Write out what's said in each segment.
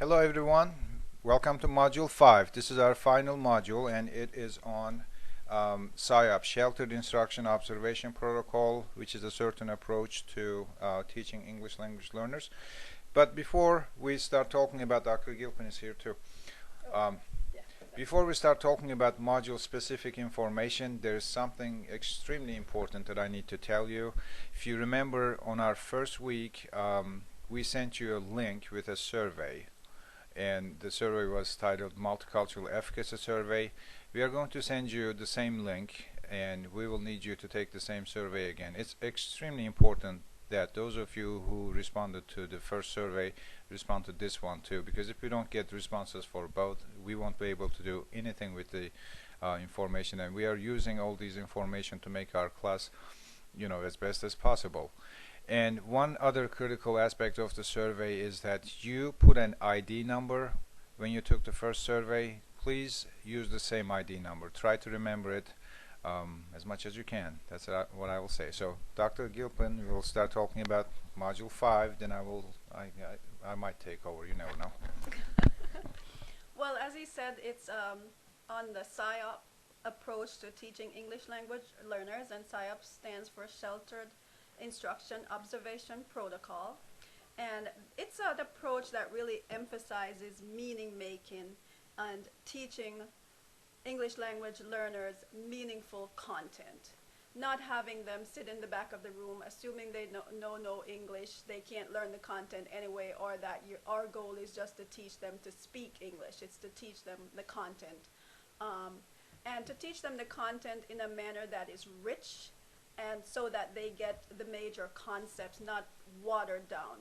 Hello everyone, welcome to Module 5. This is our final module and it is on SIOP, Sheltered Instruction Observation Protocol, which is a certain approach to teaching English language learners. But before we start talking about, Dr. Gilpin is here too. Before we start talking about module specific information, there is something extremely important that I need to tell you. If you remember, on our first week, we sent you a link with a survey, and the survey was titled Multicultural Efficacy Survey. We are going to send you the same link, and we will need you to take the same survey again. It's extremely important that those of you who responded to the first survey respond to this one too, because if we don't get responses for both, we won't be able to do anything with the information, and we are using all these information to make our class, as best as possible. And one other critical aspect of the survey is that you put an ID number when you took the first survey. Please use the same ID number. Try to remember it as much as you can. That's what I will say. So, Dr. Gilpin, we will start talking about Module 5. Then I might take over. You never know. Well, as he said, it's on the SIOP approach to teaching English language learners, and SIOP stands for Sheltered Instruction Observation Protocol. And it's an approach that really emphasizes meaning making and teaching English language learners meaningful content. Not having them sit in the back of the room assuming they know no English, they can't learn the content anyway, or that our goal is just to teach them to speak English. It's to teach them the content. And to teach them the content in a manner that is rich, and so that they get the major concepts, not watered down.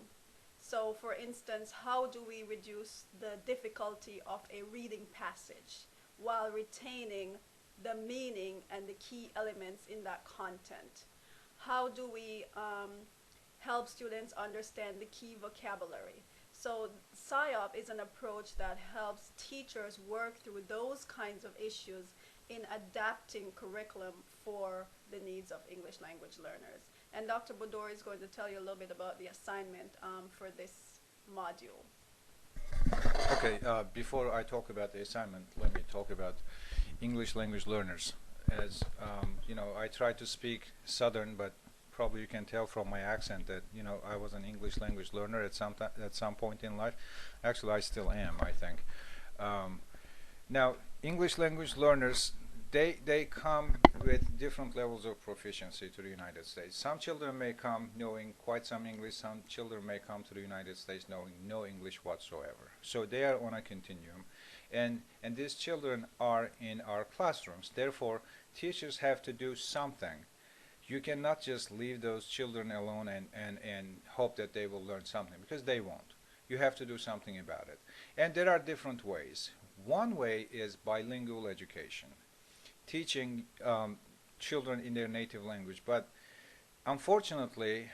So for instance, how do we reduce the difficulty of a reading passage while retaining the meaning and the key elements in that content? How do we help students understand the key vocabulary? So SIOP is an approach that helps teachers work through those kinds of issues in adapting curriculum for the needs of English language learners. And Dr. Bodur is going to tell you a little bit about the assignment for this module. Okay, before I talk about the assignment, let me talk about English language learners. As I try to speak Southern, but probably you can tell from my accent that I was an English language learner at some point in life. Actually, I still am, I think. Now, English language learners, they come with different levels of proficiency to the United States. Some children may come knowing quite some English. Some children may come to the United States knowing no English whatsoever. So they are on a continuum. And these children are in our classrooms. Therefore, teachers have to do something. You cannot just leave those children alone and hope that they will learn something, because they won't. You have to do something about it. And there are different ways. One way is bilingual education, teaching children in their native language. But unfortunately,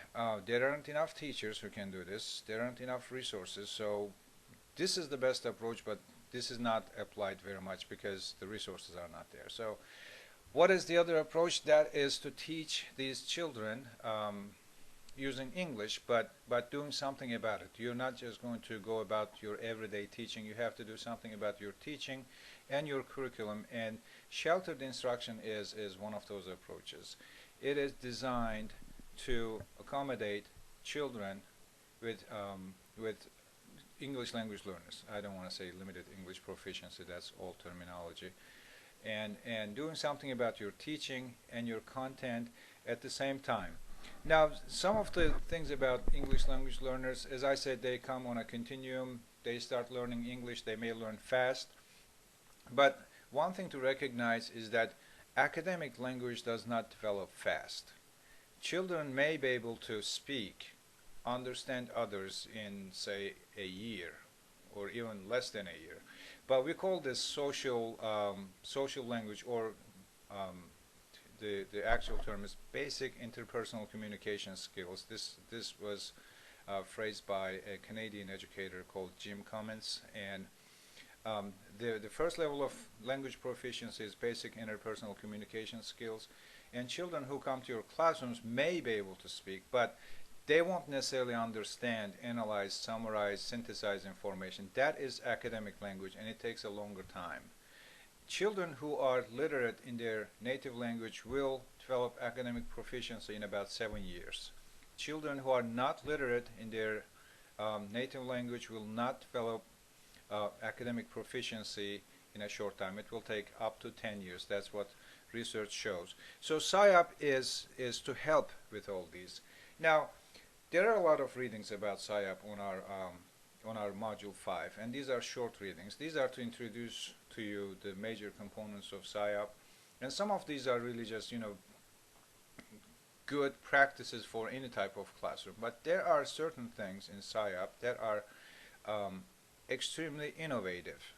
there aren't enough teachers who can do this. There aren't enough resources. So this is the best approach, but this is not applied very much because the resources are not there. So what is the other approach? That is to teach these children using English, but doing something about it. You're not just going to go about your everyday teaching. You have to do something about your teaching and your curriculum, and sheltered instruction is one of those approaches. It is designed to accommodate children with English language learners. I don't want to say limited English proficiency, that's old terminology. And doing something about your teaching and your content at the same time. Now, some of the things about English language learners, as I said, they come on a continuum. They start learning English. They may learn fast. But one thing to recognize is that academic language does not develop fast. Children may be able to speak, understand others in, say, a year, or even less than a year. But we call this social language, or the actual term is basic interpersonal communication skills. This was phrased by a Canadian educator called Jim Cummins, and the first level of language proficiency is basic interpersonal communication skills. And children who come to your classrooms may be able to speak, but they won't necessarily understand, analyze, summarize, synthesize information. That is academic language, and it takes a longer time. Children who are literate in their native language will develop academic proficiency in about 7 years. Children who are not literate in their native language will not develop academic proficiency in a short time. It will take up to 10 years. That's what research shows. So SIOP is to help with all these. Now, there are a lot of readings about SIOP on our module 5, and these are short readings. These are to introduce to you the major components of SIOP, and some of these are really just, good practices for any type of classroom. But there are certain things in SIOP that are extremely innovative,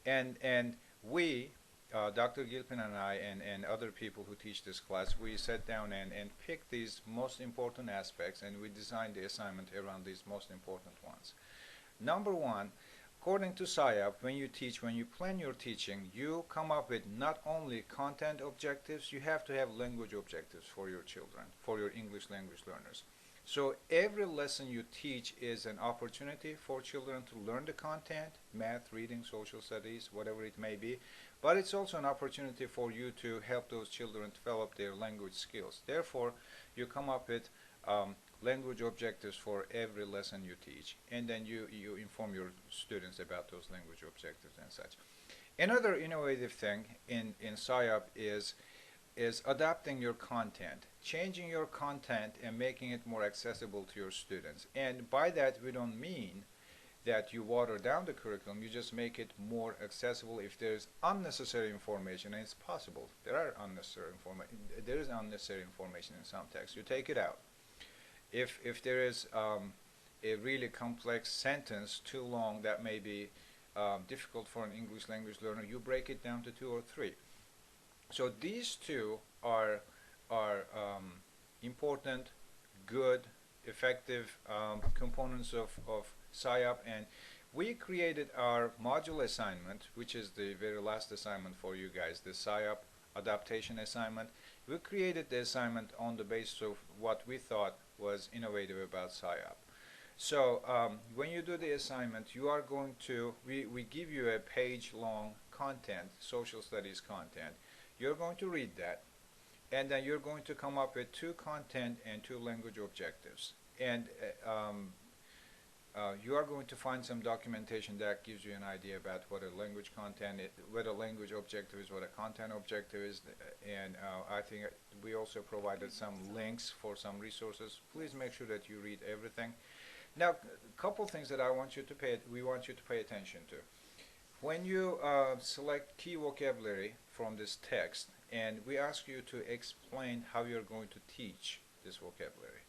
and we, Dr. Gilpin and I, and other people who teach this class, we sat down and picked these most important aspects, and we designed the assignment around these most important ones. Number one, according to SIOP, when you plan your teaching, you come up with not only content objectives, you have to have language objectives for your children, for your English language learners. So every lesson you teach is an opportunity for children to learn the content, math, reading, social studies, whatever it may be, but it's also an opportunity for you to help those children develop their language skills. Therefore, you come up with language objectives for every lesson you teach, and then you inform your students about those language objectives and such. Another innovative thing in SIOP is adapting your content, changing your content and making it more accessible to your students. And by that, we don't mean that you water down the curriculum, you just make it more accessible. If there's unnecessary information, and it's possible, there is unnecessary information in some text, you take it out. If there is a really complex sentence, too long, that may be difficult for an English language learner, you break it down to 2 or 3. So these two are important, good, effective components of SIOP, and we created our module assignment, which is the very last assignment for you guys, the SIOP adaptation assignment. We created the assignment on the basis of what we thought was innovative about SIOP. So when you do the assignment, you are going to, we give you a page-long content, social studies content. You're going to read that, and then you're going to come up with 2 content and 2 language objectives. And you are going to find some documentation that gives you an idea about what a language content is, what a language objective is, what a content objective is, and I think we also provided some links for some resources. Please make sure that you read everything. Now, a couple things that we want you to pay attention to. When you select key vocabulary from this text, and we ask you to explain how you're going to teach this vocabulary.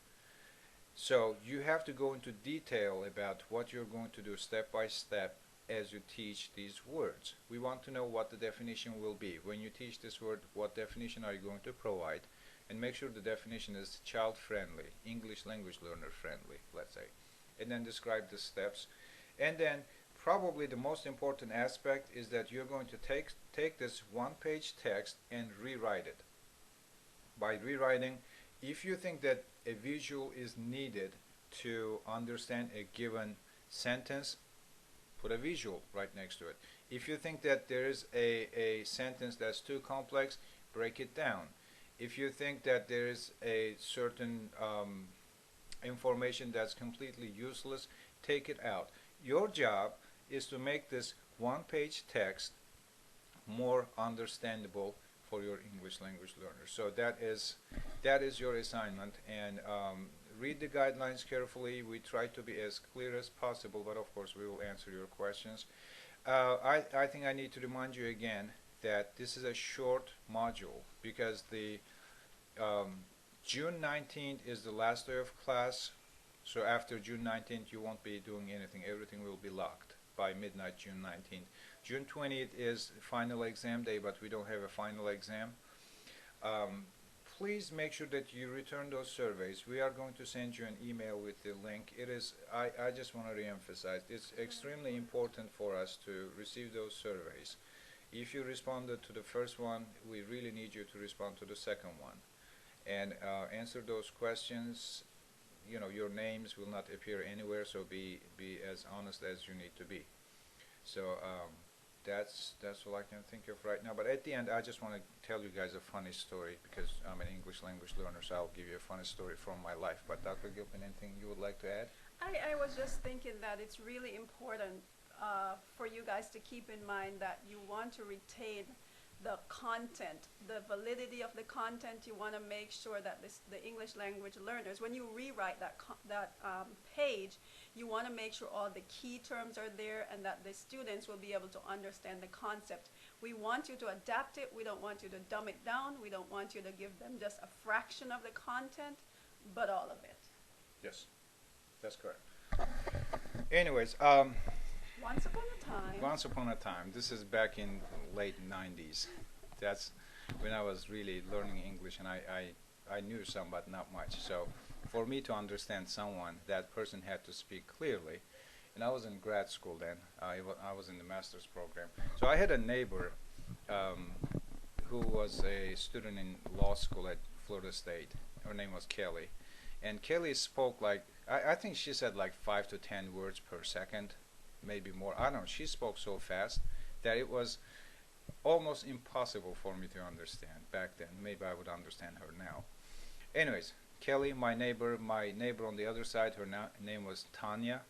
So you have to go into detail about what you're going to do step by step as you teach these words. We want to know what the definition will be. When you teach this word, what definition are you going to provide? And make sure the definition is child-friendly, English language learner friendly, let's say. And then describe the steps. And then probably the most important aspect is that you're going to take this 1-page text and rewrite it. By rewriting, if you think that a visual is needed to understand a given sentence, put a visual right next to it. If you think that there is a sentence that's too complex, break it down. If you think that there is a certain information that's completely useless, take it out. Your job is to make this 1-page text more understandable for your English language learners. So that is your assignment, and read the guidelines carefully. We try to be as clear as possible, but of course we will answer your questions. I think I need to remind you again that this is a short module because the June 19th is the last day of class. So after June 19th you won't be doing anything. Everything will be locked by midnight June 19th. June 20th is final exam day, but we don't have a final exam. Please make sure that you return those surveys. We are going to send you an email with the link. It is, I just want to re-emphasize, it's extremely important for us to receive those surveys. If you responded to the first one, we really need you to respond to the second one and answer those questions. you know, your names will not appear anywhere, so be as honest as you need to be. So that's all I can think of right now. But at the end, I just want to tell you guys a funny story because I'm an English language learner, so I'll give you a funny story from my life. But Dr. Gilpin, anything you would like to add? I was just thinking that it's really important for you guys to keep in mind that you want to retain the content, the validity of the content. You want to make sure that the English language learners, when you rewrite that page, you want to make sure all the key terms are there and that the students will be able to understand the concept. We want you to adapt it. We don't want you to dumb it down. We don't want you to give them just a fraction of the content, but all of it. Yes, that's correct. Anyways, Once upon a time. once upon a time, this is back in late 90s. That's when I was really learning English, and I knew some, but not much. So for me to understand someone, that person had to speak clearly. And I was in grad school then. I was in the master's program. So I had a neighbor who was a student in law school at Florida State. Her name was Kelly. And Kelly spoke like, I think she said like 5 to 10 words per second, maybe more. I don't know. She spoke so fast that it was almost impossible for me to understand back then. Maybe I would understand her now. Anyways, Kelly, my neighbor on the other side, her name was Tanya.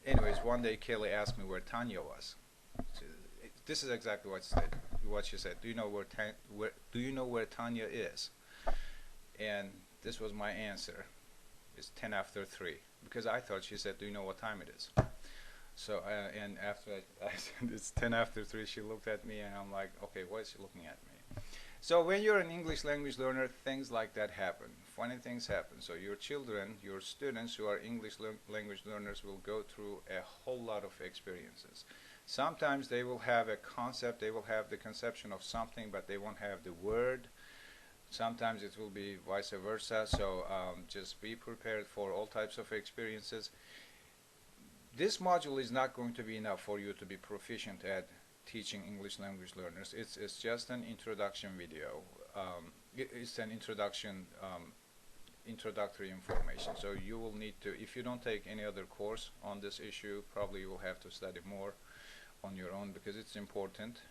Anyways, one day Kelly asked me where Tanya was. This is exactly what she said. Do you know where Tanya is? And this was my answer. It's 10 after 3, because I thought she said, do you know what time it is? So and after I said it's 10 after 3, she looked at me and I'm like, okay, why is she looking at me? So when you're an English language learner, things like that happen. Funny things happen. So your children, your students who are English language learners will go through a whole lot of experiences. Sometimes they will have a concept, they will have the conception of something, but they won't have the word. Sometimes it will be vice versa. So just be prepared for all types of experiences. This module is not going to be enough for you to be proficient at teaching English language learners. It's just an introduction video. It's an introductory information. So you will need to, if you don't take any other course on this issue, probably you will have to study more on your own because it's important.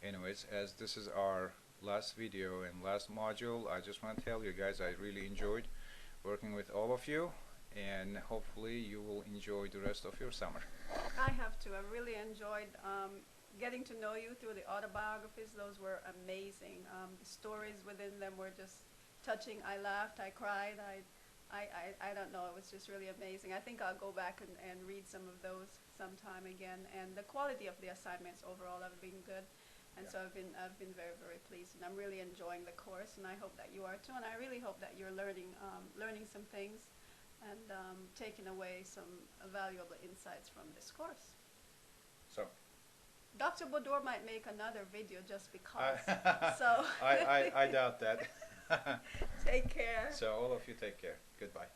Anyways, as this is our last video and last module, I just want to tell you guys I really enjoyed working with all of you, and hopefully you will enjoy the rest of your summer. I have to. I really enjoyed getting to know you through the autobiographies. Those were amazing. The stories within them were just touching. I laughed, I cried, I don't know, it was just really amazing. I think I'll go back and read some of those sometime again. And the quality of the assignments overall have been good. And so I've been very, very pleased, and I'm really enjoying the course, and I hope that you are too. And I really hope that you're learning some things and taking away some valuable insights from this course. So Dr. Bodur might make another video just because. So I doubt that. take care. So all of you take care. Goodbye.